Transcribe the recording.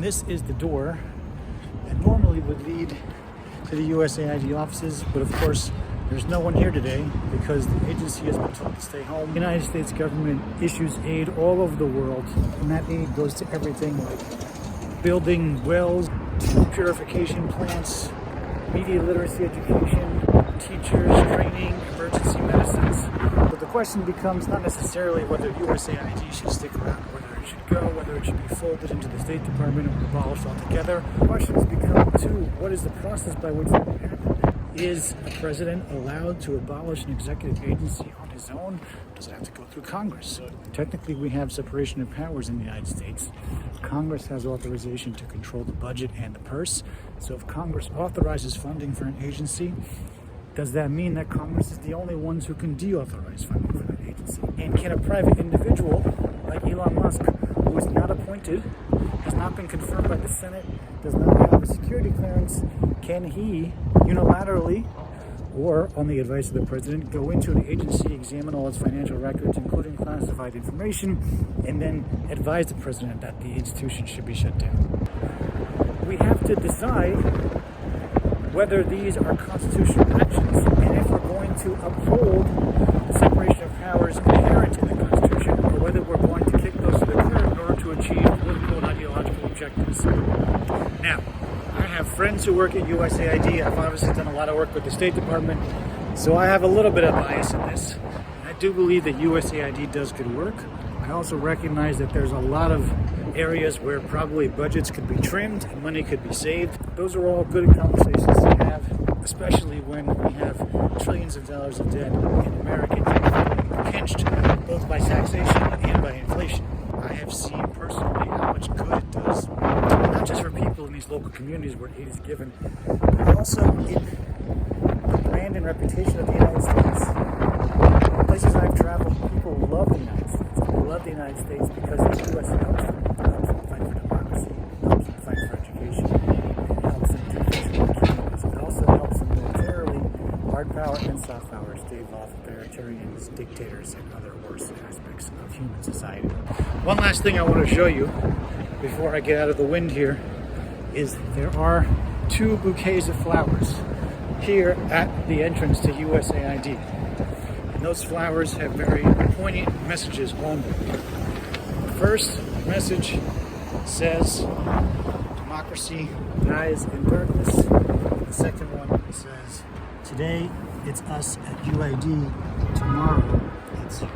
And this is the door that normally would lead to the USAID offices, but of course there's no one here today because the agency has been told to stay home. The United States government issues aid all over the world, and that aid goes to everything like building wells, purification plants, media literacy education, teachers, training, emergency medicines. But the question becomes not necessarily whether USAID should stick around, whether it should go, whether it should be folded into the State Department or abolished altogether. The questions become, too, what is the process by which that would happen? Is a president allowed to abolish an executive agency on his own? Does it have to go through Congress? Technically, we have separation of powers in the United States. Congress has authorization to control the budget and the purse. So if Congress authorizes funding for an agency, does that mean that Congress is the only ones who can deauthorize funding for that agency? And can a private individual like Elon Musk, who is not appointed, has not been confirmed by the Senate, does not have a security clearance, can he unilaterally, or on the advice of the president, go into an agency, examine all its financial records, including classified information, and then advise the president that the institution should be shut down? We have to decide whether these are constitutional actions, and if we're going to uphold the separation of powers inherent in the Constitution, or whether we're going to kick those to the curb in order to achieve political and ideological objectives. Now, I have friends who work at USAID. I've obviously done a lot of work with the State Department, so I have a little bit of bias in this. I do believe that USAID does good work. I also recognize that there's a lot of areas where probably budgets could be trimmed and money could be saved. Those are all good conversations to have, especially when we have trillions of dollars of debt and Americans being pinched both by taxation and by inflation. I have seen personally how much good it does, not just for people in these local communities where aid is given, but also in the brand and reputation of the United States. Places I've traveled, people love the United States. They love the United States because the U.S. helps them fight for democracy, helps them fight for education, and helps them do things in their communities. It also helps them militarily, hard power and soft power, stave off authoritarians, dictators, and other worse aspects of human society. One last thing I want to show you before I get out of the wind here is there are 2 bouquets of flowers here at the entrance to USAID. And those flowers have very poignant messages on them. The first message says, democracy dies in darkness. The second one says, today it's us at UID, tomorrow it's you.